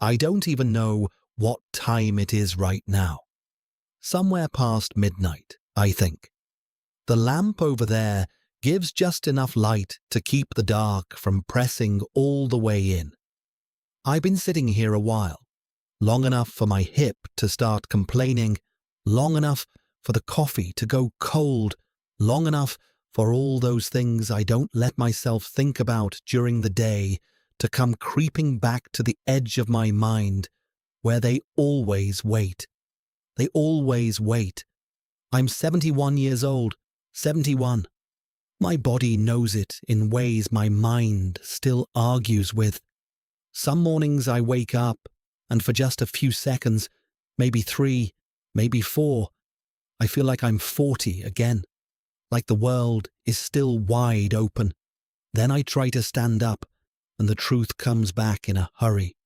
I don't even know what time it is right now. Somewhere past midnight, I think. The lamp over there gives just enough light to keep the dark from pressing all the way in. I've been sitting here a while, long enough for my hip to start complaining, long enough for the coffee to go cold, long enough for all those things I don't let myself think about during the day to come creeping back to the edge of my mind, where they always wait. They always wait. I'm 71 years old, 71. My body knows it in ways my mind still argues with. Some mornings I wake up, and for just a few seconds, maybe 3, maybe 4, I feel like I'm 40 again, like the world is still wide open. Then I try to stand up, and the truth comes back in a hurry.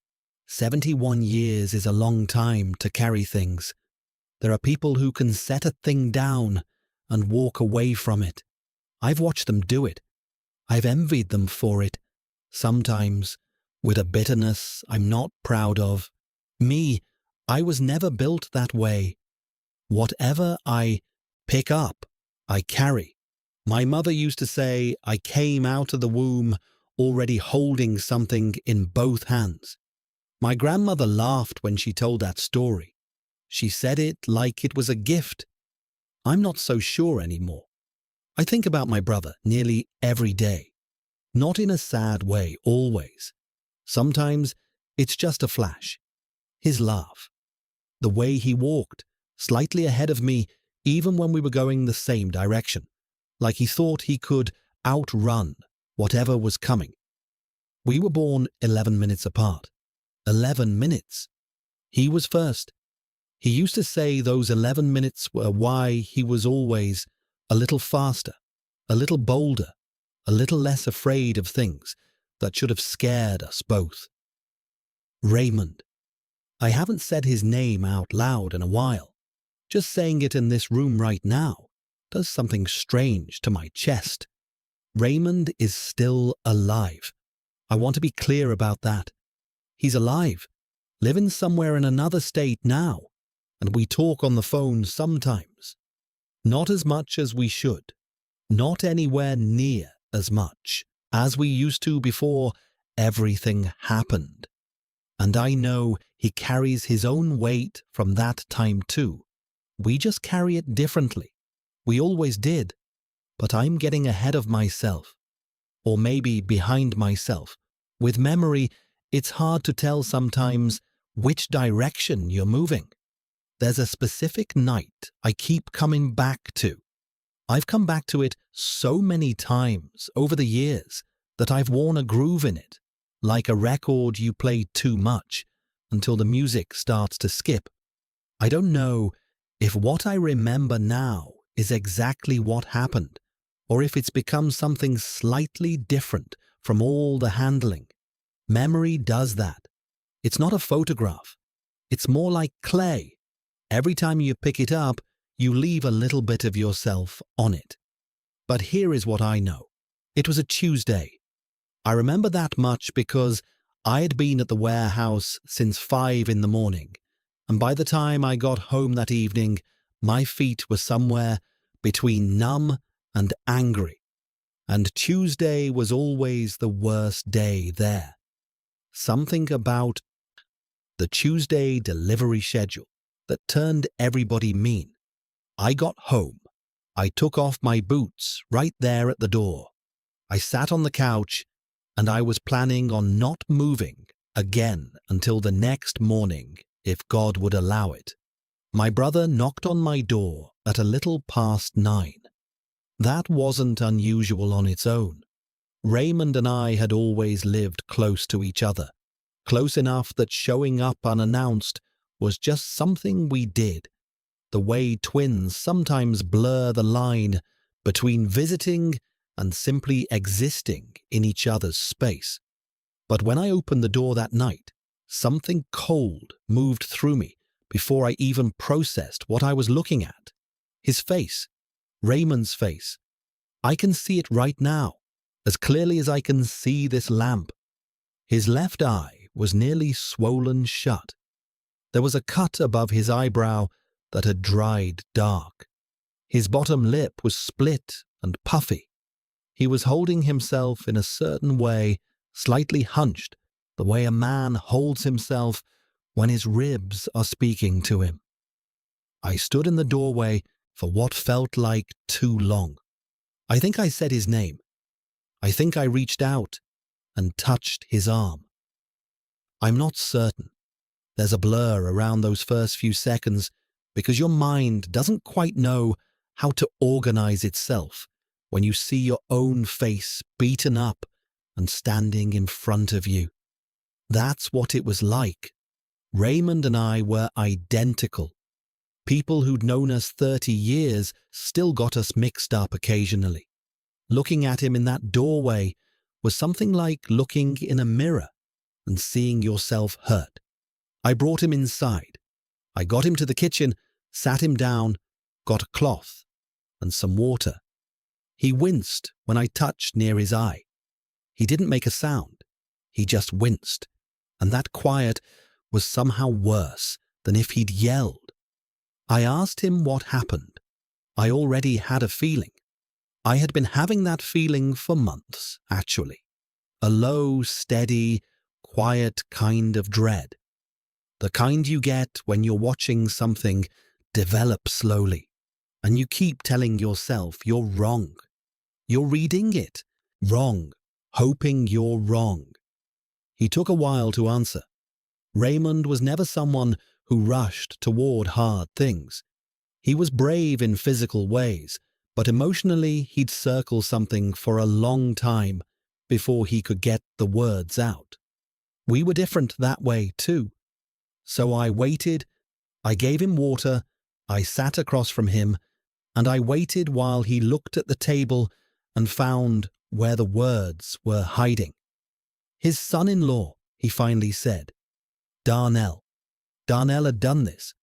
71 years is a long time to carry things. There are people who can set a thing down and walk away from it. I've watched them do it. I've envied them for it, sometimes with a bitterness I'm not proud of. Me, I was never built that way. Whatever I pick up, I carry. My mother used to say I came out of the womb already holding something in both hands. My grandmother laughed when she told that story. She said it like it was a gift. I'm not so sure anymore. I think about my brother nearly every day. Not in a sad way, always. Sometimes it's just a flash. His laugh. The way he walked, slightly ahead of me, even when we were going the same direction, like he thought he could outrun whatever was coming. We were born 11 minutes apart. 11 minutes. He was first. He used to say those 11 minutes were why he was always a little faster, a little bolder, a little less afraid of things that should have scared us both. Raymond. I haven't said his name out loud in a while. Just saying it in this room right now does something strange to my chest. Raymond is still alive. I want to be clear about that. He's alive, living somewhere in another state now, and we talk on the phone sometimes. Not as much as we should. Not anywhere near as much as we used to before everything happened. And I know he carries his own weight from that time too. We just carry it differently. We always did. But I'm getting ahead of myself. Or maybe behind myself. With memory, it's hard to tell sometimes which direction you're moving. There's a specific night I keep coming back to. I've come back to it so many times over the years that I've worn a groove in it, like a record you play too much until the music starts to skip. I don't know if what I remember now is exactly what happened, or if it's become something slightly different from all the handling. Memory does that. It's not a photograph. It's more like clay. Every time you pick it up, you leave a little bit of yourself on it. But here is what I know. It was a Tuesday. I remember that much because I had been at the warehouse since 5 in the morning, and by the time I got home that evening, my feet were somewhere between numb and angry. And Tuesday was always the worst day there. Something about the Tuesday delivery schedule that turned everybody mean. I got home. I took off my boots right there at the door. I sat on the couch, and I was planning on not moving again until the next morning, if God would allow it. My brother knocked on my door at a little past 9. That wasn't unusual on its own. Raymond and I had always lived close to each other, close enough that showing up unannounced was just something we did, the way twins sometimes blur the line between visiting and simply existing in each other's space. But when I opened the door that night, something cold moved through me before I even processed what I was looking at. His face, Raymond's face. I can see it right now, as clearly as I can see this lamp. His left eye was nearly swollen shut. There was a cut above his eyebrow that had dried dark. His bottom lip was split and puffy. He was holding himself in a certain way, slightly hunched, the way a man holds himself when his ribs are speaking to him. I stood in the doorway for what felt like too long. I think I said his name. I think I reached out and touched his arm. I'm not certain. There's a blur around those first few seconds because your mind doesn't quite know how to organize itself when you see your own face beaten up and standing in front of you. That's what it was like. Raymond and I were identical. People who'd known us 30 years still got us mixed up occasionally. Looking at him in that doorway was something like looking in a mirror and seeing yourself hurt. I brought him inside. I got him to the kitchen, sat him down, got a cloth and some water. He winced when I touched near his eye. He didn't make a sound. He just winced. And that quiet was somehow worse than if he'd yelled. I asked him what happened. I already had a feeling. I had been having that feeling for months, actually. A low, steady, quiet kind of dread. The kind you get when you're watching something develop slowly, and you keep telling yourself you're wrong. You're reading it wrong, hoping you're wrong. He took a while to answer. Raymond was never someone who rushed toward hard things. He was brave in physical ways, but emotionally he'd circle something for a long time before he could get the words out. We were different that way too. So I waited, I gave him water, I sat across from him, and I waited while he looked at the table and found where the words were hiding. His son-in-law, he finally said. Darnell. Darnell had done this.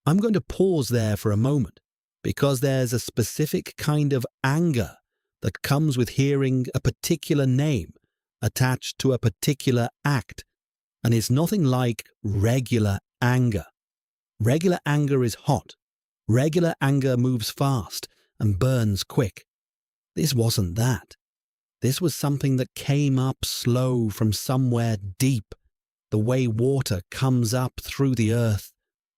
I'm going to pause there for a moment, because there's a specific kind of anger that comes with hearing a particular name attached to a particular act, and it's nothing like regular anger. Regular anger is hot. Regular anger moves fast and burns quick. This wasn't that. This was something that came up slow from somewhere deep, the way water comes up through the earth,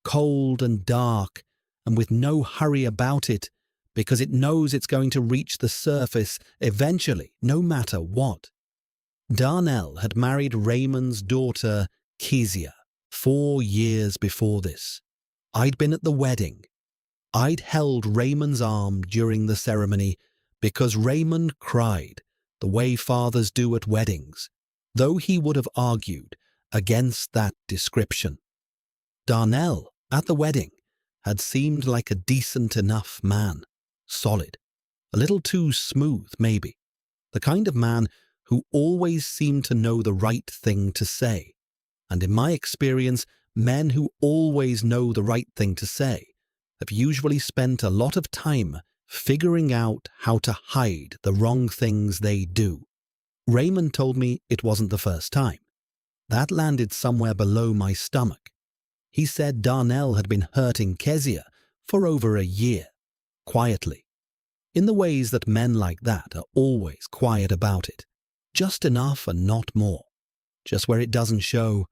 cold and dark, and with no hurry about it, because it knows it's going to reach the surface eventually, no matter what. Darnell had married Raymond's daughter, Kezia, 4 years before this. I'd been at the wedding. I'd held Raymond's arm during the ceremony because Raymond cried the way fathers do at weddings, though he would have argued against that description. Darnell, at the wedding, had seemed like a decent enough man, solid, a little too smooth maybe, the kind of man who always seemed to know the right thing to say. And in my experience, men who always know the right thing to say have usually spent a lot of time figuring out how to hide the wrong things they do. Raymond told me it wasn't the first time. That landed somewhere below my stomach. He said Darnell had been hurting Kezia for over a year, quietly, in the ways that men like that are always quiet about it, just enough and not more, just where it doesn't show,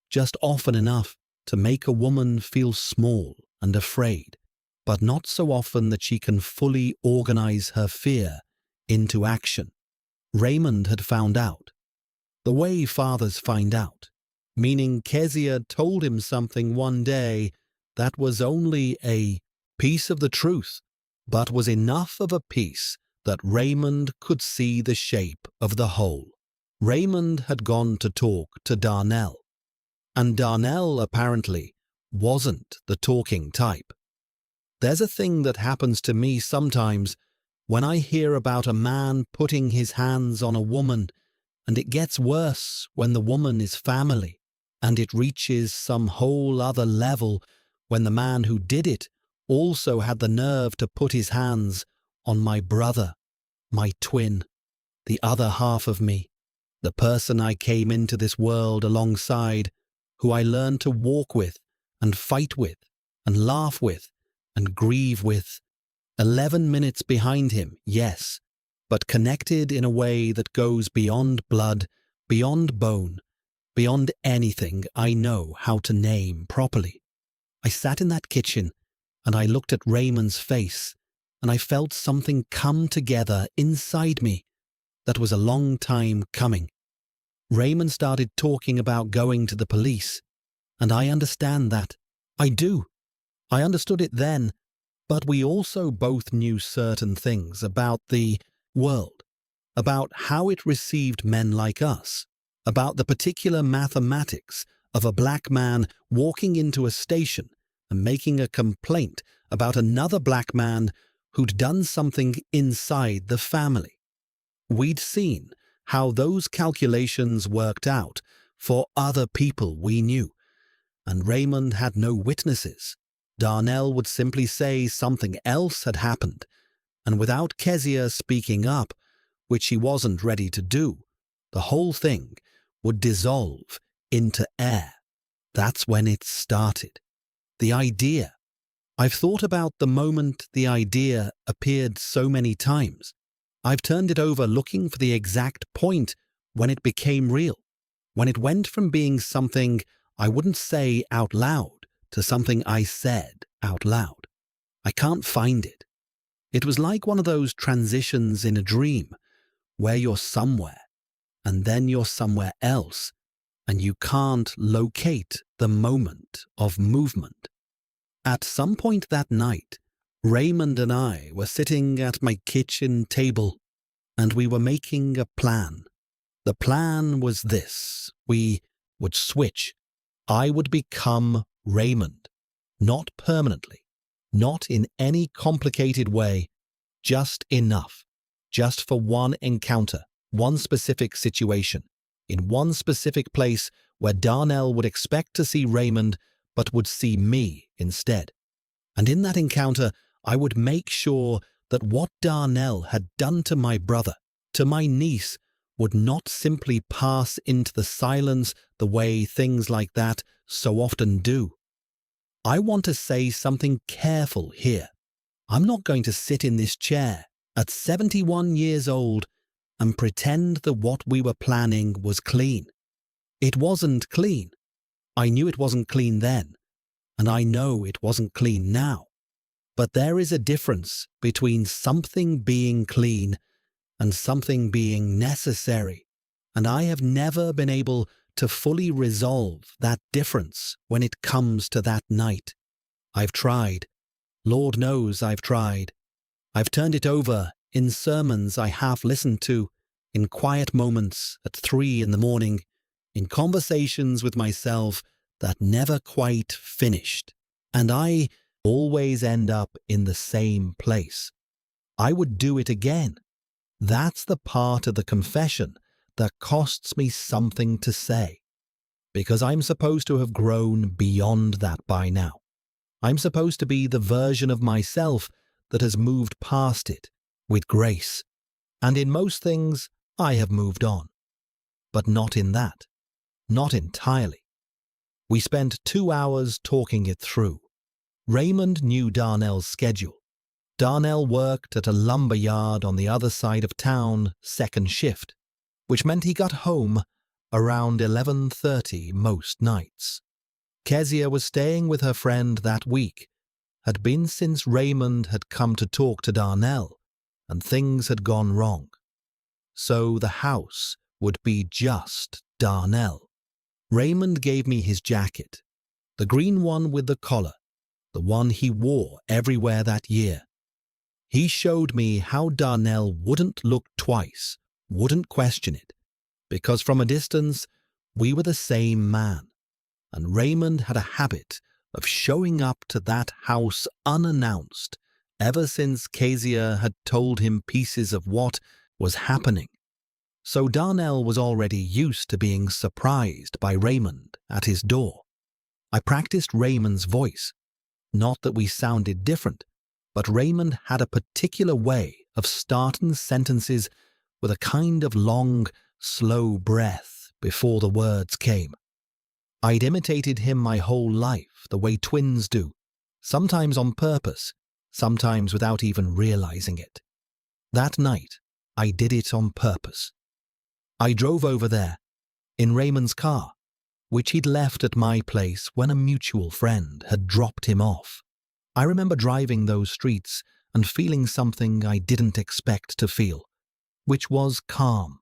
just often enough to make a woman feel small and afraid, but not so often that she can fully organize her fear into action. Raymond had found out. The way fathers find out, meaning Kezia told him something one day that was only a piece of the truth, but was enough of a piece that Raymond could see the shape of the whole. Raymond had gone to talk to Darnell, and Darnell apparently wasn't the talking type. There's a thing that happens to me sometimes when I hear about a man putting his hands on a woman, and it gets worse when the woman is family, and it reaches some whole other level when the man who did it also had the nerve to put his hands on my brother, my twin, the other half of me, the person I came into this world alongside, who I learned to walk with and fight with and laugh with and grieve with. 11 minutes behind him, yes, but connected in a way that goes beyond blood, beyond bone, beyond anything I know how to name properly. I sat in that kitchen and I looked at Raymond's face and I felt something come together inside me that was a long time coming. Raymond started talking about going to the police, and I understand that. I do. I understood it then, but we also both knew certain things about the world, about how it received men like us, about the particular mathematics of a black man walking into a station and making a complaint about another black man who'd done something inside the family. We'd seen how those calculations worked out for other people we knew, and Raymond had no witnesses. Darnell would simply say something else had happened, and without Kezia speaking up, which she wasn't ready to do, the whole thing would dissolve into air. That's when it started. The idea. I've thought about the moment the idea appeared so many times. I've turned it over looking for the exact point when it became real, when it went from being something I wouldn't say out loud to something I said out loud. I can't find it. It was like one of those transitions in a dream where you're somewhere and then you're somewhere else and you can't locate the moment of movement. At some point that night, Raymond and I were sitting at my kitchen table and we were making a plan. The plan was this: we would switch. I would become Raymond, not permanently, not in any complicated way, just enough, just for one encounter, one specific situation, in one specific place where Darnell would expect to see Raymond but would see me instead. And in that encounter, I would make sure that what Darnell had done to my brother, to my niece, would not simply pass into the silence the way things like that so often do. I want to say something careful here. I'm not going to sit in this chair at 71 years old and pretend that what we were planning was clean. It wasn't clean. I knew it wasn't clean then, and I know it wasn't clean now. But there is a difference between something being clean and something being necessary, and I have never been able to fully resolve that difference when it comes to that night. I've tried. Lord knows I've tried. I've turned it over in sermons I half listened to, in quiet moments at 3 a.m, in conversations with myself that never quite finished, and I always end up in the same place. I would do it again. That's the part of the confession that costs me something to say, because I'm supposed to have grown beyond that by now. I'm supposed to be the version of myself that has moved past it with grace. And in most things, I have moved on. But not in that. Not entirely. We spent 2 hours talking it through. Raymond knew Darnell's schedule. Darnell worked at a lumber yard on the other side of town, second shift, which meant he got home around 11:30 most nights. Kezia was staying with her friend that week, had been since Raymond had come to talk to Darnell, and things had gone wrong. So the house would be just Darnell. Raymond gave me his jacket, the green one with the collar, the one he wore everywhere that year. He showed me how Darnell wouldn't look twice, wouldn't question it, because from a distance we were the same man, and Raymond had a habit of showing up to that house unannounced ever since Kezia had told him pieces of what was happening. So Darnell was already used to being surprised by Raymond at his door. I practiced Raymond's voice. Not that we sounded different, but Raymond had a particular way of starting sentences with a kind of long, slow breath before the words came. I'd imitated him my whole life, the way twins do, sometimes on purpose, sometimes without even realizing it. That night, I did it on purpose. I drove over there, in Raymond's car, which he'd left at my place when a mutual friend had dropped him off. I remember driving those streets and feeling something I didn't expect to feel, which was calm.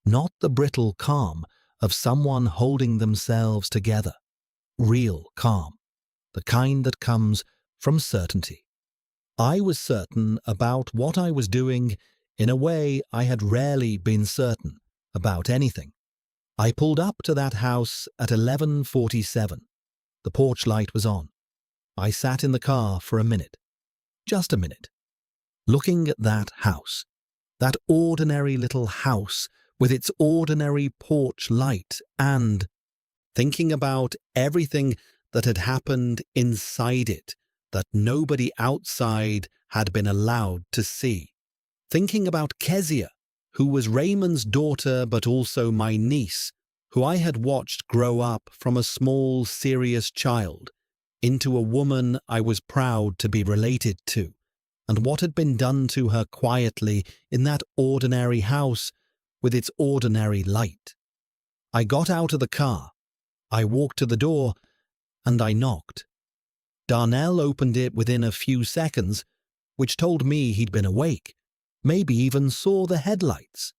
Not the brittle calm of someone holding themselves together. Real calm, the kind that comes from certainty. I was certain about what I was doing in a way I had rarely been certain about anything. I pulled up to that house at 11:47. The porch light was on. I sat in the car for a minute. Just a minute. Looking at that house. That ordinary little house with its ordinary porch light, and thinking about everything that had happened inside it that nobody outside had been allowed to see. Thinking about Kezia, who was Raymond's daughter but also my niece, who I had watched grow up from a small, serious child into a woman I was proud to be related to, and what had been done to her quietly in that ordinary house with its ordinary light. I got out of the car, I walked to the door, and I knocked. Darnell opened it within a few seconds, which told me he'd been awake, maybe even saw the headlights.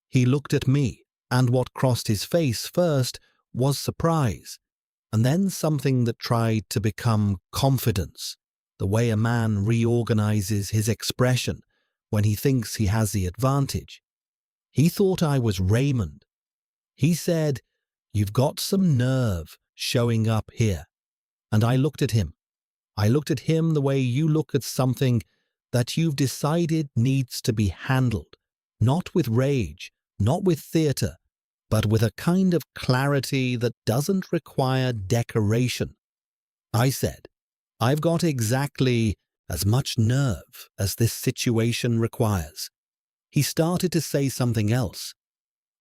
He looked at me, and what crossed his face first was surprise, and then something that tried to become confidence, the way a man reorganizes his expression when he thinks he has the advantage. He thought I was Raymond. He said, "You've got some nerve showing up here." And I looked at him. I looked at him the way you look at something that you've decided needs to be handled, not with rage, not with theater, but with a kind of clarity that doesn't require decoration. I said, "I've got exactly as much nerve as this situation requires." He started to say something else.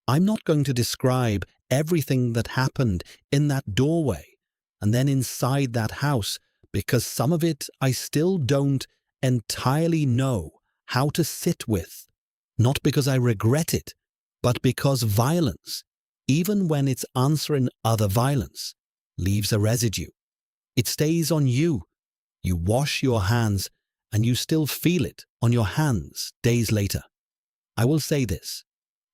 I'm not going to describe everything that happened in that doorway and then inside that house, because some of it I still don't entirely know how to sit with, not because I regret it, but because violence, even when it's answering other violence, leaves a residue. It stays on you. You wash your hands and you still feel it on your hands days later. I will say this.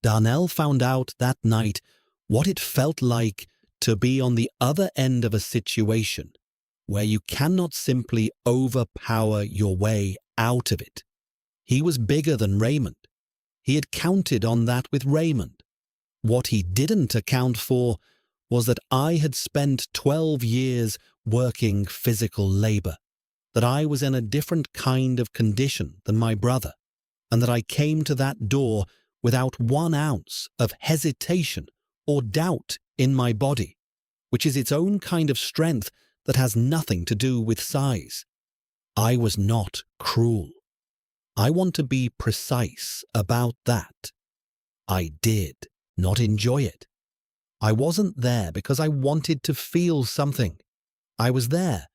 Darnell found out that night what it felt like to be on the other end of a situation where you cannot simply overpower your way out of it. He was bigger than Raymond. He had counted on that with Raymond. What he didn't account for was that I had spent 12 years working physical labor, that I was in a different kind of condition than my brother, and that I came to that door without 1 ounce of hesitation or doubt in my body, which is its own kind of strength that has nothing to do with size. I was not cruel. I want to be precise about that. I did not enjoy it. I wasn't there because I wanted to feel something. I was there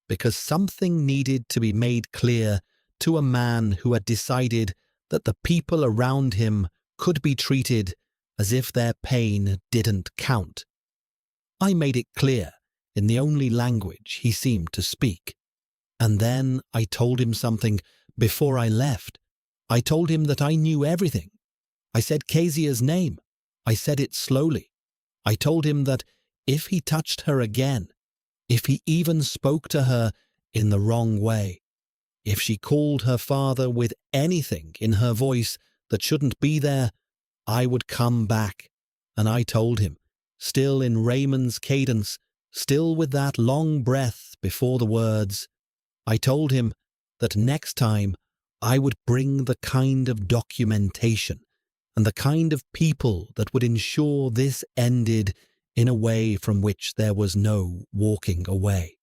because something needed to be made clear to a man who had decided that the people around him could be treated as if their pain didn't count. I made it clear in the only language he seemed to speak. And then I told him something before I left. I told him that I knew everything. I said Kezia's name. I said it slowly. I told him that if he touched her again, if he even spoke to her in the wrong way, if she called her father with anything in her voice that shouldn't be there, I would come back. And I told him, still in Raymond's cadence, still with that long breath before the words, I told him that next time I would bring the kind of documentation and the kind of people that would ensure this ended in a way from which there was no walking away.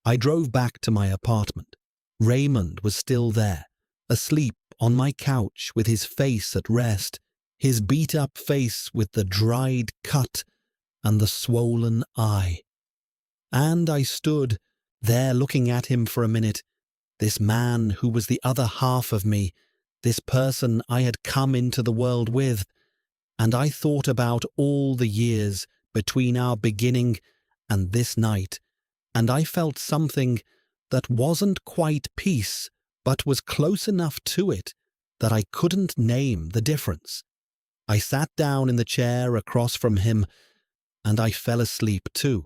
I drove back to my apartment. Raymond was still there, asleep on my couch with his face at rest, his beat-up face with the dried cut and the swollen eye. And I stood there looking at him for a minute, this man who was the other half of me, this person I had come into the world with, and I thought about all the years between our beginning and this night, and I felt something that wasn't quite peace, but was close enough to it that I couldn't name the difference. I sat down in the chair across from him, and I fell asleep too.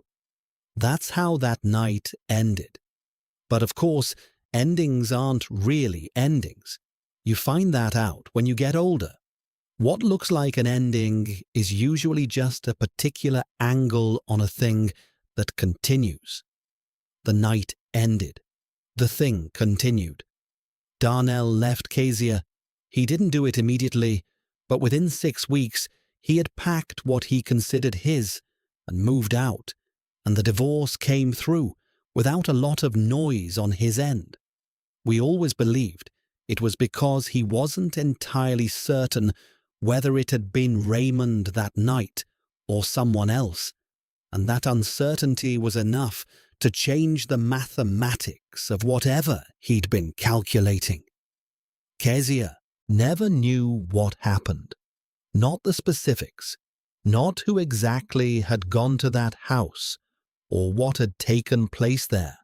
That's how that night ended. But of course, endings aren't really endings. You find that out when you get older. What looks like an ending is usually just a particular angle on a thing that continues. The night ended. The thing continued. Darnell left Kezia. He didn't do it immediately, but within 6 weeks he had packed what he considered his and moved out, and the divorce came through without a lot of noise on his end. We always believed it was because he wasn't entirely certain whether it had been Raymond that night or someone else, and that uncertainty was enough to change the mathematics of whatever he'd been calculating. Kezia never knew what happened, not the specifics, not who exactly had gone to that house or what had taken place there.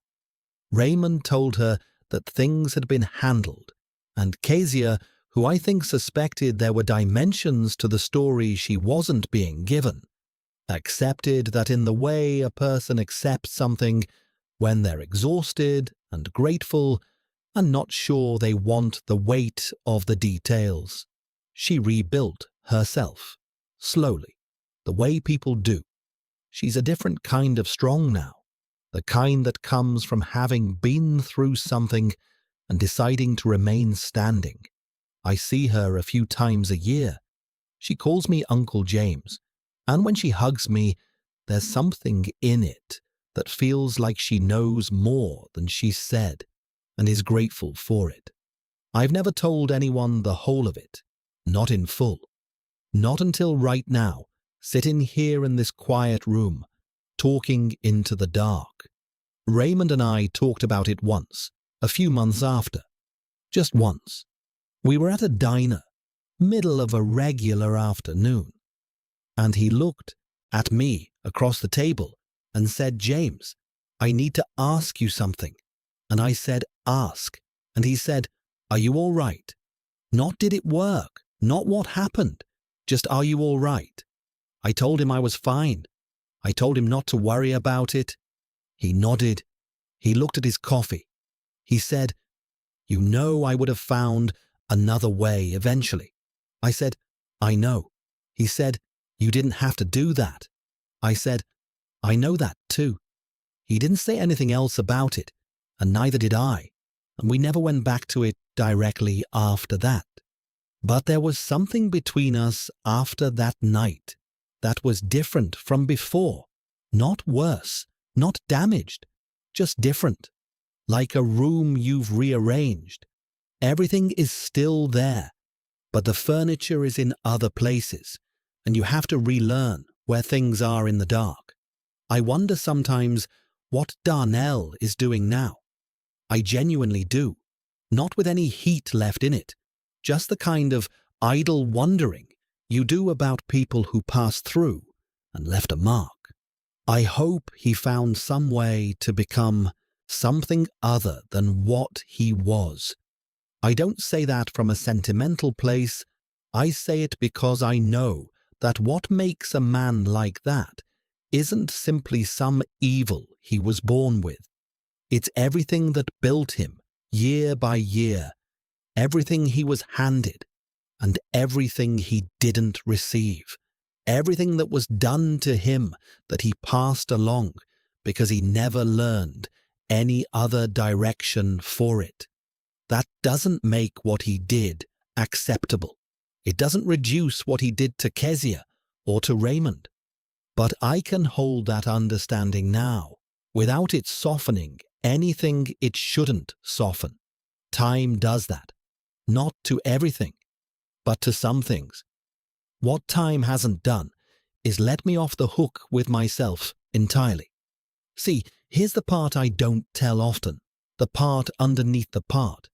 Raymond told her that things had been handled, and Kezia, who I think suspected there were dimensions to the story she wasn't being given, accepted that in the way a person accepts something when they're exhausted and grateful and not sure they want the weight of the details. She rebuilt herself, slowly, the way people do. She's a different kind of strong now, the kind that comes from having been through something and deciding to remain standing. I see her a few times a year. She calls me Uncle James, and when she hugs me, there's something in it that feels like she knows more than she's said and is grateful for it. I've never told anyone the whole of it, not in full. Not until right now, sitting here in this quiet room, talking into the dark. Raymond and I talked about it once, a few months after. Just once. We were at a diner, middle of a regular afternoon, and he looked at me across the table and said, "James, I need to ask you something." And I said, "Ask." And he said, "Are you all right?" Not did it work, not what happened, just are you all right? I told him I was fine. I told him not to worry about it. He nodded. He looked at his coffee. He said, "You know I would have found another way eventually." I said, "I know." He said, "You didn't have to do that." I said, "I know that too." He didn't say anything else about it, and neither did I, and we never went back to it directly after that. But there was something between us after that night that was different from before, not worse, not damaged, just different, like a room you've rearranged. Everything is still there, but the furniture is in other places, and you have to relearn where things are in the dark. I wonder sometimes what Darnell is doing now. I genuinely do, not with any heat left in it, just the kind of idle wondering you do about people who passed through and left a mark. I hope he found some way to become something other than what he was. I don't say that from a sentimental place. I say it because I know that what makes a man like that isn't simply some evil he was born with. It's everything that built him, year by year, everything he was handed, and everything he didn't receive, everything that was done to him that he passed along because he never learned any other direction for it. That doesn't make what he did acceptable. It doesn't reduce what he did to Kezia or to Raymond. But I can hold that understanding now without it softening anything it shouldn't soften. Time does that. Not to everything, but to some things. What time hasn't done is let me off the hook with myself entirely. See, here's the part I don't tell often, the part underneath the part.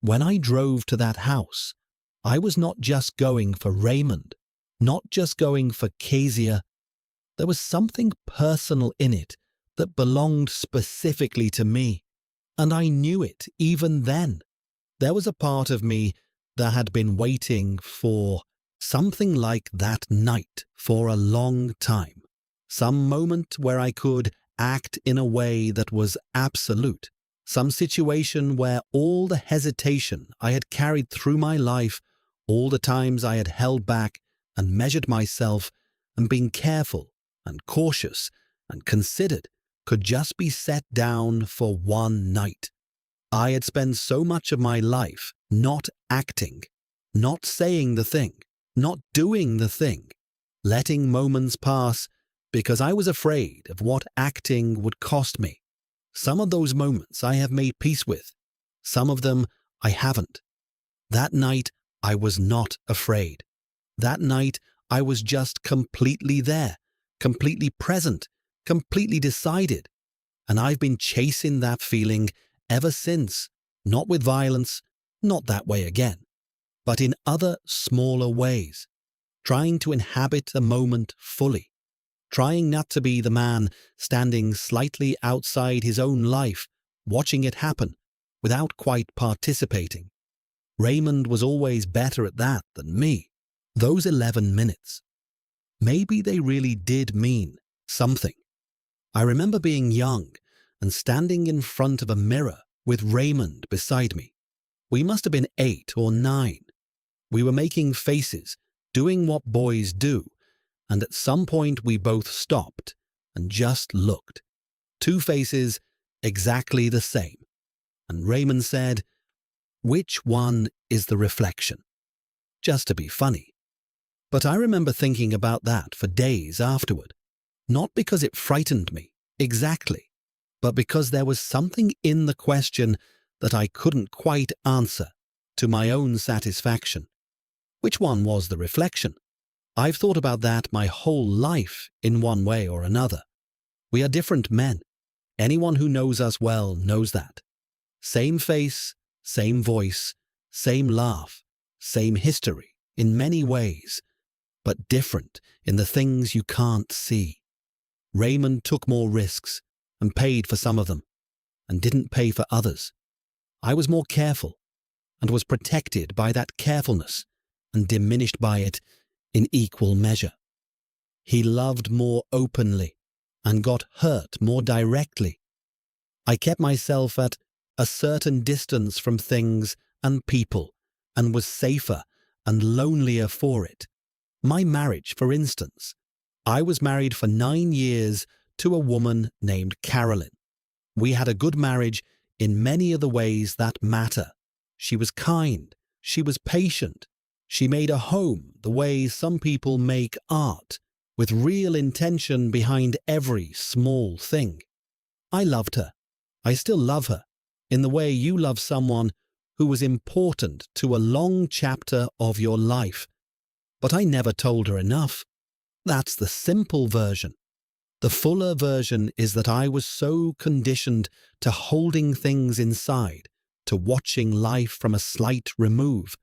When I drove to that house, I was not just going for Raymond, not just going for Kezia. There was something personal in it that belonged specifically to me, and I knew it even then. There was a part of me that had been waiting for something like that night for a long time, some moment where I could act in a way that was absolute, some situation where all the hesitation I had carried through my life, all the times I had held back and measured myself and been careful and cautious and considered, could just be set down for one night. I had spent so much of my life not acting, not saying the thing, not doing the thing, letting moments pass because I was afraid of what acting would cost me. Some of those moments I have made peace with, some of them I haven't. That night I was not afraid. That night I was just completely there, completely present, completely decided. And I've been chasing that feeling ever since, not with violence, not that way again, but in other smaller ways, trying to inhabit the moment fully, trying not to be the man standing slightly outside his own life, watching it happen, without quite participating. Raymond was always better at that than me. Those 11 minutes. Maybe they really did mean something. I remember being young and standing in front of a mirror with Raymond beside me. We must have been 8 or 9. We were making faces, doing what boys do, and at some point we both stopped and just looked. 2 faces exactly the same. And Raymond said, "Which one is the reflection?" Just to be funny. But I remember thinking about that for days afterward, not because it frightened me, exactly, but because there was something in the question that I couldn't quite answer to my own satisfaction. Which one was the reflection? I've thought about that my whole life in one way or another. We are different men. Anyone who knows us well knows that. Same face, same voice, same laugh, same history in many ways, but different in the things you can't see. Raymond took more risks and paid for some of them, and didn't pay for others. I was more careful and was protected by that carefulness and diminished by it in equal measure. He loved more openly and got hurt more directly. I kept myself at a certain distance from things and people and was safer and lonelier for it. My marriage, for instance. I was married for 9 years to a woman named Carolyn. We had a good marriage in many of the ways that matter. She was kind. She was patient. She made a home the way some people make art, with real intention behind every small thing. I loved her. I still love her, in the way you love someone who was important to a long chapter of your life. But I never told her enough. That's the simple version. The fuller version is that I was so conditioned to holding things inside, to watching life from a slight remove,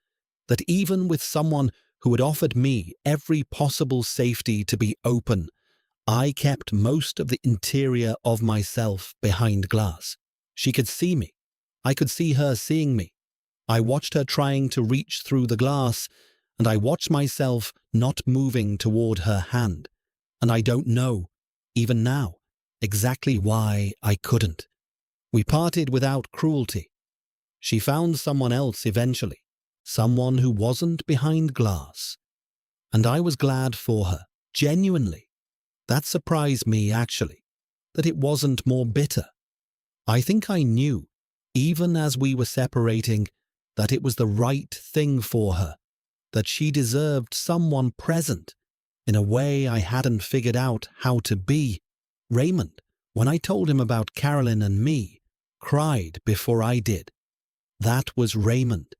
that even with someone who had offered me every possible safety to be open, I kept most of the interior of myself behind glass. She could see me. I could see her seeing me. I watched her trying to reach through the glass, and I watched myself not moving toward her hand. And I don't know, even now, exactly why I couldn't. We parted without cruelty. She found someone else eventually, someone who wasn't behind glass. And I was glad for her, genuinely. That surprised me, actually, that it wasn't more bitter. I think I knew, even as we were separating, that it was the right thing for her, that she deserved someone present in a way I hadn't figured out how to be. Raymond, when I told him about Carolyn and me, cried before I did. That was Raymond.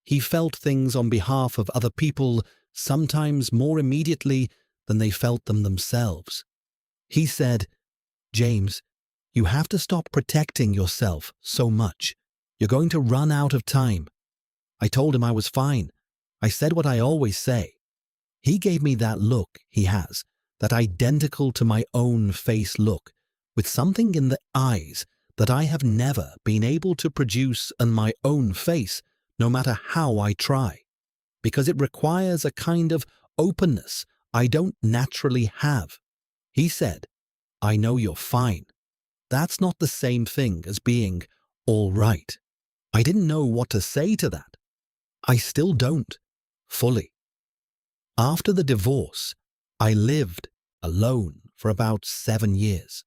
He felt things on behalf of other people sometimes more immediately than they felt them themselves. He said, "James, you have to stop protecting yourself so much. You're going to run out of time." I told him I was fine. I said what I always say. He gave me that look he has, that identical to my own face look, with something in the eyes that I have never been able to produce in my own face, no matter how I try, because it requires a kind of openness I don't naturally have. He said, "I know you're fine." That's not the same thing as being all right. I didn't know what to say to that. I still don't, fully. After the divorce, I lived alone for about 7 years.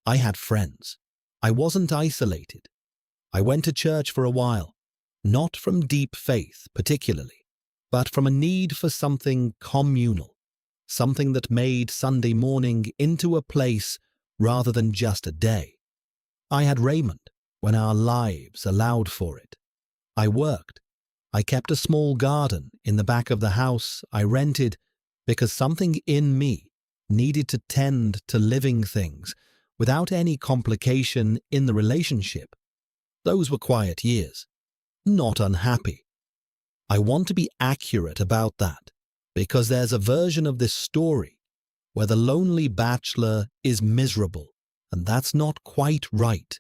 I had friends. I wasn't isolated. I went to church for a while, not from deep faith particularly, but from a need for something communal, something that made Sunday morning into a place rather than just a day. I had Raymond when our lives allowed for it. I worked. I kept a small garden in the back of the house I rented because something in me needed to tend to living things without any complication in the relationship. Those were quiet years. Not unhappy. I want to be accurate about that because there's a version of this story where the lonely bachelor is miserable, and that's not quite right.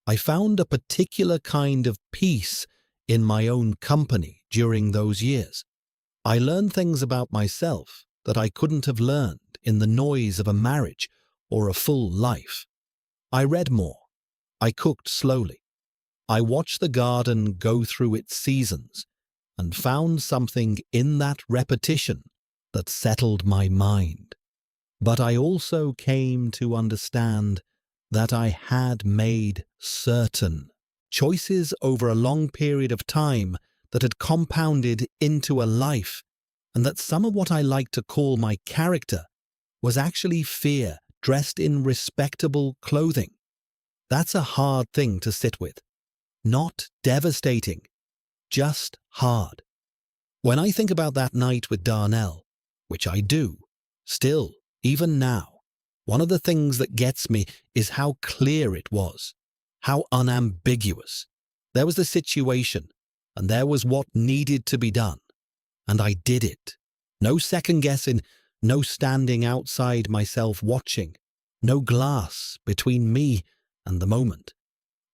I found a particular kind of peace in my own company during those years. I learned things about myself that I couldn't have learned in the noise of a marriage or a full life. I read more. I cooked slowly. I watched the garden go through its seasons and found something in that repetition that settled my mind. But I also came to understand that I had made certain choices over a long period of time that had compounded into a life, and that some of what I like to call my character was actually fear dressed in respectable clothing. That's a hard thing to sit with. Not devastating, just hard. When I think about that night with Darnell, which I do, still, even now, one of the things that gets me is how clear it was, how unambiguous. There was the situation, and there was what needed to be done, and I did it. No second guessing, no standing outside myself watching, no glass between me and the moment.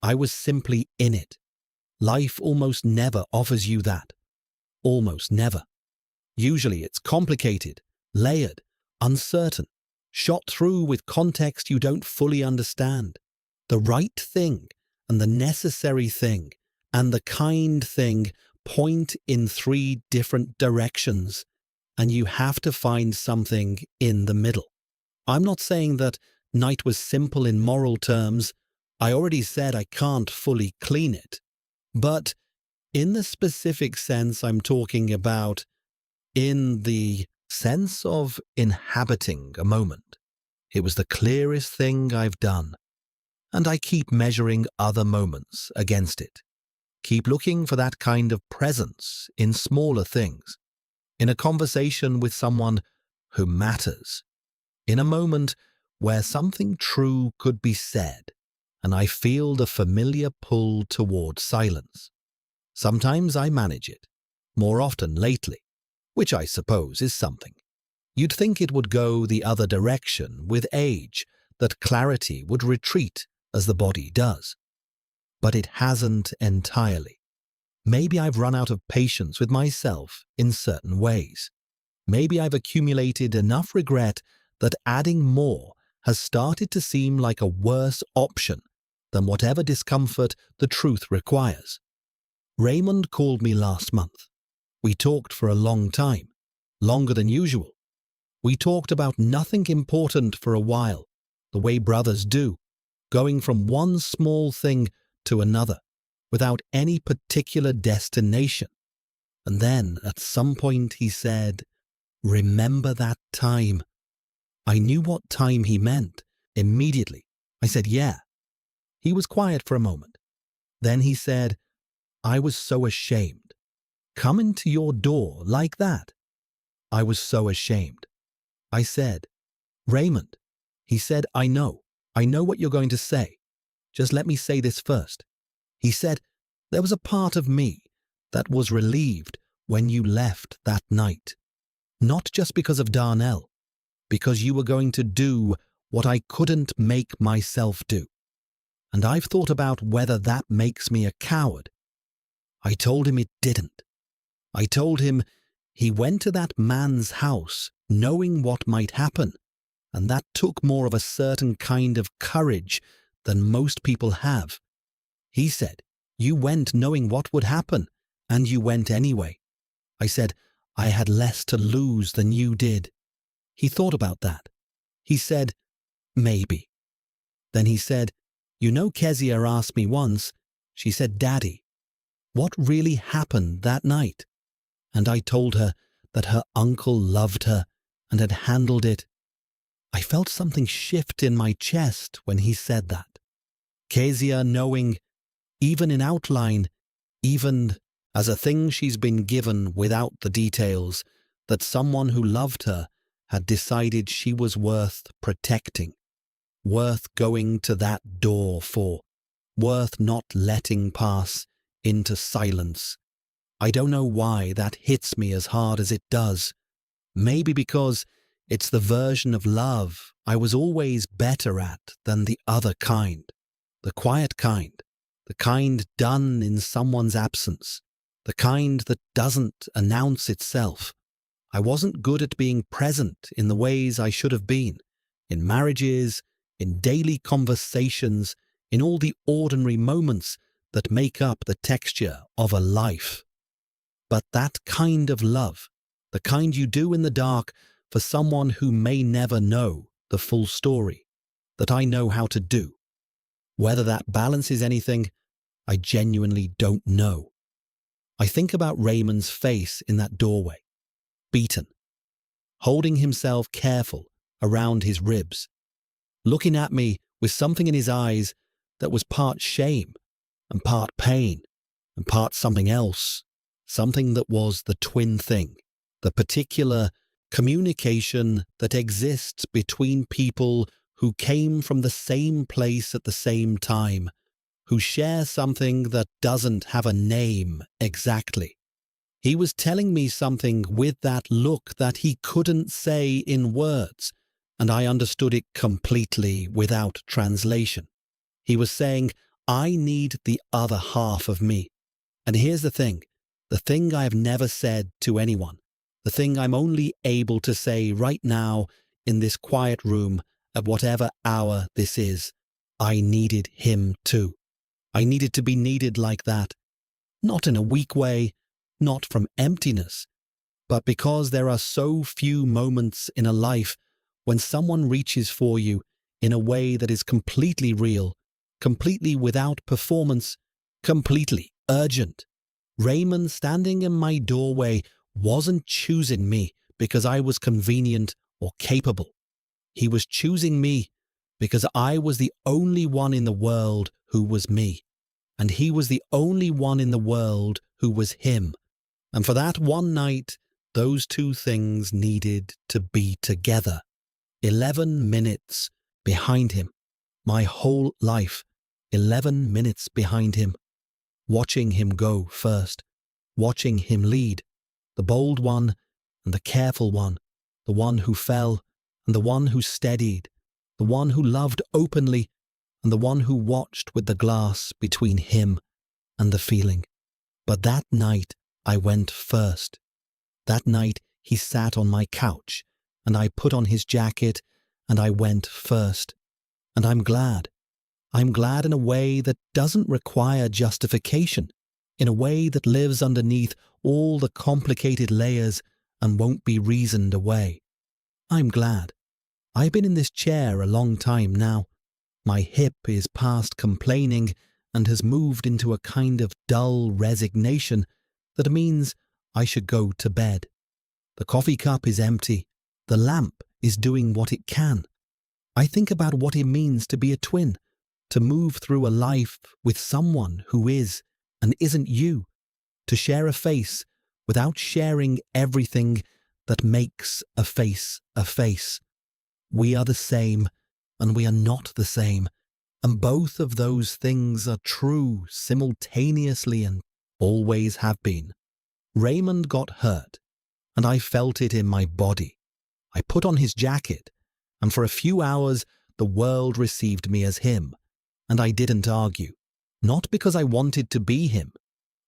I was simply in it. Life almost never offers you that. Almost never. Usually it's complicated, layered, uncertain, shot through with context you don't fully understand. The right thing and the necessary thing and the kind thing point in 3 different directions, and you have to find something in the middle. I'm not saying that night was simple in moral terms. I already said I can't fully clean it. But in the specific sense I'm talking about, in the sense of inhabiting a moment, it was the clearest thing I've done. And I keep measuring other moments against it. Keep looking for that kind of presence in smaller things. In a conversation with someone who matters. In a moment where something true could be said, and I feel the familiar pull toward silence. Sometimes I manage it, more often lately, which I suppose is something. You'd think it would go the other direction with age, that clarity would retreat as the body does. But it hasn't entirely. Maybe I've run out of patience with myself in certain ways. Maybe I've accumulated enough regret that adding more has started to seem like a worse option than whatever discomfort the truth requires. Raymond called me last month. We talked for a long time, longer than usual. We talked about nothing important for a while, the way brothers do, going from one small thing to another, without any particular destination. And then, at some point, he said, "Remember that time?" I knew what time he meant, immediately. I said, "Yeah." He was quiet for a moment. Then he said, "I was so ashamed. Coming to your door like that. I was so ashamed. I said, "Raymond." He said, I know what you're going to say. Just let me say this first. He said, there was a part of me that was relieved when you left that night. Not just because of Darnell, because you were going to do what I couldn't make myself do. And I've thought about whether that makes me a coward. I told him it didn't. I told him he went to that man's house knowing what might happen, and that took more of a certain kind of courage than most people have. He said, you went knowing what would happen, and you went anyway. I said, I had less to lose than you did. He thought about that. He said, maybe. Then he said, you know, Kezia asked me once, she said, Daddy, what really happened that night? And I told her that her uncle loved her and had handled it. I felt something shift in my chest when he said that. Kezia knowing, even in outline, even as a thing she's been given without the details, that someone who loved her had decided she was worth protecting, worth going to that door for, worth not letting pass into silence. I don't know why that hits me as hard as it does. Maybe because it's the version of love I was always better at than the other kind, the quiet kind, the kind done in someone's absence, the kind that doesn't announce itself. I wasn't good at being present in the ways I should have been, in marriages, in daily conversations, in all the ordinary moments that make up the texture of a life. But that kind of love, the kind you do in the dark for someone who may never know the full story, that I know how to do. Whether that balances anything, I genuinely don't know. I think about Raymond's face in that doorway, beaten, holding himself careful around his ribs, looking at me with something in his eyes that was part shame and part pain and part something else, something that was the twin thing, the particular communication that exists between people who came from the same place at the same time, who share something that doesn't have a name exactly. He was telling me something with that look that he couldn't say in words, and I understood it completely without translation. He was saying, I need the other half of me. And here's the thing I've never said to anyone, the thing I'm only able to say right now in this quiet room at whatever hour this is. I needed him too. I needed to be needed like that. Not in a weak way, not from emptiness, but because there are so few moments in a life when someone reaches for you in a way that is completely real, completely without performance, completely urgent. Raymond standing in my doorway wasn't choosing me because I was convenient or capable. He was choosing me because I was the only one in the world who was me, and he was the only one in the world who was him. And for that one night, those two things needed to be together. 11 minutes behind him. My whole life, 11 minutes behind him. Watching him go first. Watching him lead. The bold one and the careful one. The one who fell and the one who steadied. The one who loved openly and the one who watched with the glass between him and the feeling. But that night I went first. That night he sat on my couch and I put on his jacket and I went first. And I'm glad. I'm glad in a way that doesn't require justification, in a way that lives underneath all the complicated layers and won't be reasoned away. I'm glad. I've been in this chair a long time now. My hip is past complaining and has moved into a kind of dull resignation that means I should go to bed. The coffee cup is empty. The lamp is doing what it can. I think about what it means to be a twin, to move through a life with someone who is and isn't you, to share a face without sharing everything that makes a face a face. We are the same, and we are not the same, and both of those things are true simultaneously and always have been. Raymond got hurt, and I felt it in my body. I put on his jacket, and for a few hours the world received me as him, and I didn't argue. Not because I wanted to be him,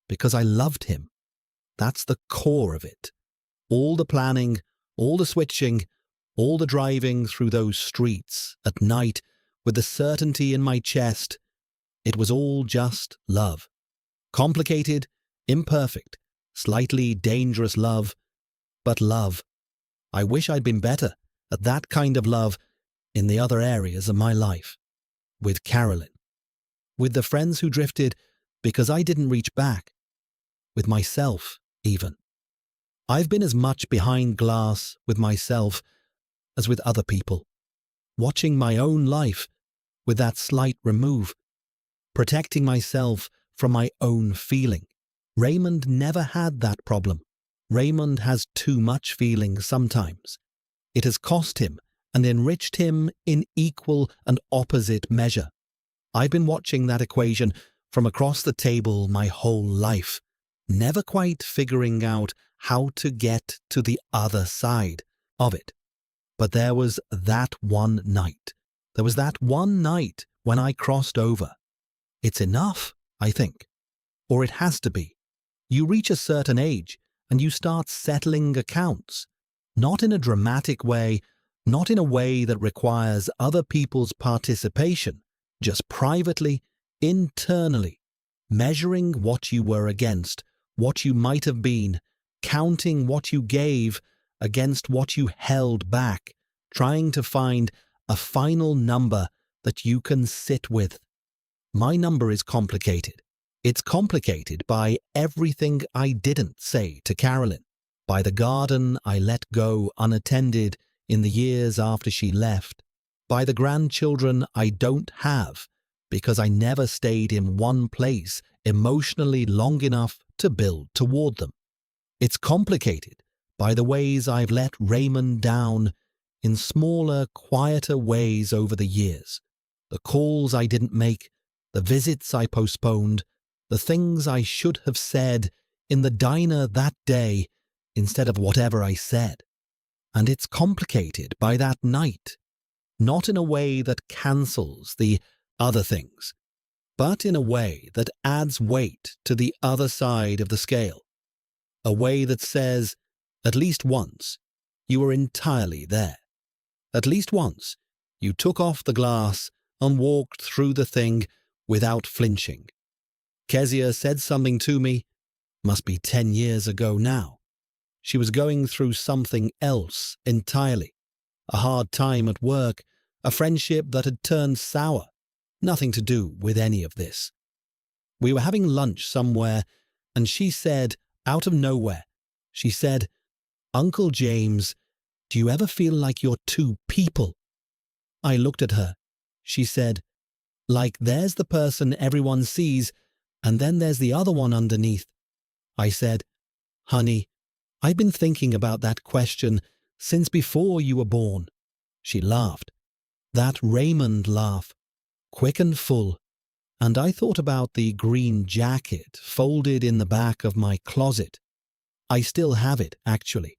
because I loved him. That's the core of it. All the planning, all the switching, all the driving through those streets at night with the certainty in my chest, it was all just love. Complicated, imperfect, slightly dangerous love, but love. I wish I'd been better at that kind of love in the other areas of my life. With Carolyn. With the friends who drifted because I didn't reach back. With myself, even. I've been as much behind glass with myself as with other people, watching my own life with that slight remove, protecting myself from my own feeling. Raymond never had that problem. Raymond has too much feeling sometimes. It has cost him and enriched him in equal and opposite measure. I've been watching that equation from across the table my whole life, never quite figuring out how to get to the other side of it. But there was that one night. There was that one night when I crossed over. It's enough, I think. Or it has to be. You reach a certain age and you start settling accounts. Not in a dramatic way, not in a way that requires other people's participation, just privately, internally, measuring what you were against, what you might have been, counting what you gave against what you held back, trying to find a final number that you can sit with. My number is complicated. It's complicated by everything I didn't say to Carolyn, by the garden I let go unattended in the years after she left, by the grandchildren I don't have because I never stayed in one place emotionally long enough to build toward them. It's complicated by the ways I've let Raymond down in smaller, quieter ways over the years, the calls I didn't make, the visits I postponed, the things I should have said in the diner that day instead of whatever I said. And it's complicated by that night, not in a way that cancels the other things, but in a way that adds weight to the other side of the scale. A way that says, at least once, you were entirely there. At least once, you took off the glass and walked through the thing without flinching. Kezia said something to me, must be 10 years ago now. She was going through something else entirely. A hard time at work, a friendship that had turned sour. Nothing to do with any of this. We were having lunch somewhere, and she said, out of nowhere, she said, "Uncle James, do you ever feel like you're two people?" I looked at her. She said, "Like there's the person everyone sees, and then there's the other one underneath." I said, "Honey, I've been thinking about that question since before you were born." She laughed. That Raymond laugh, quick and full, and I thought about the green jacket folded in the back of my closet. I still have it, actually.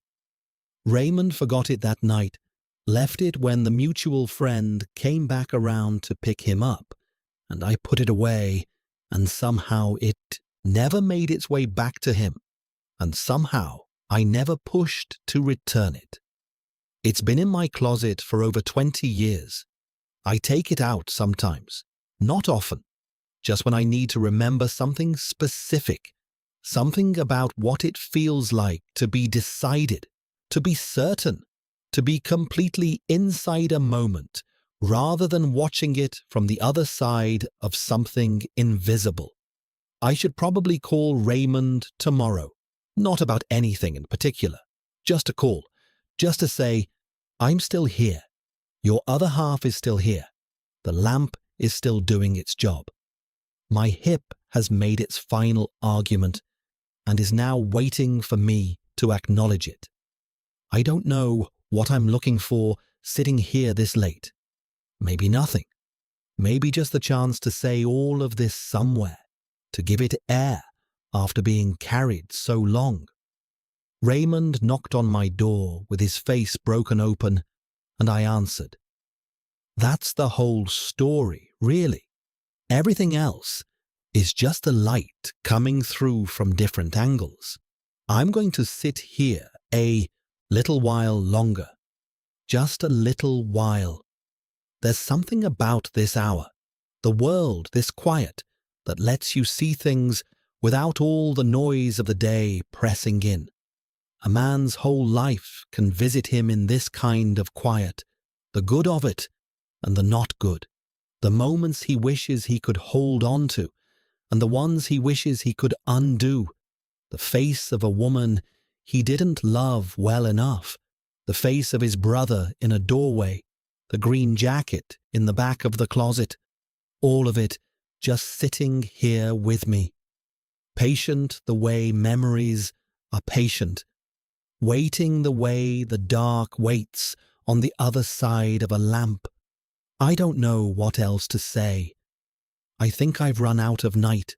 Raymond forgot it that night, left it when the mutual friend came back around to pick him up, and I put it away, and somehow it never made its way back to him, and somehow I never pushed to return it. It's been in my closet for over 20 years. I take it out sometimes, not often, just when I need to remember something specific, something about what it feels like to be decided, to be certain, to be completely inside a moment, rather than watching it from the other side of something invisible. I should probably call Raymond tomorrow, not about anything in particular, just a call, just to say, I'm still here. Your other half is still here. The lamp is still doing its job. My hip has made its final argument and is now waiting for me to acknowledge it. I don't know what I'm looking for sitting here this late. Maybe nothing. Maybe just the chance to say all of this somewhere, to give it air after being carried so long. Raymond knocked on my door with his face broken open, and I answered. That's the whole story, really. Everything else is just a light coming through from different angles. I'm going to sit here a little while longer. Just a little while. There's something about this hour, the world this quiet, that lets you see things without all the noise of the day pressing in. A man's whole life can visit him in this kind of quiet, the good of it and the not good, the moments he wishes he could hold on to and the ones he wishes he could undo, the face of a woman he didn't love well enough, the face of his brother in a doorway, the green jacket in the back of the closet, all of it just sitting here with me, patient the way memories are patient, waiting the way the dark waits on the other side of a lamp. I don't know what else to say. I think I've run out of night.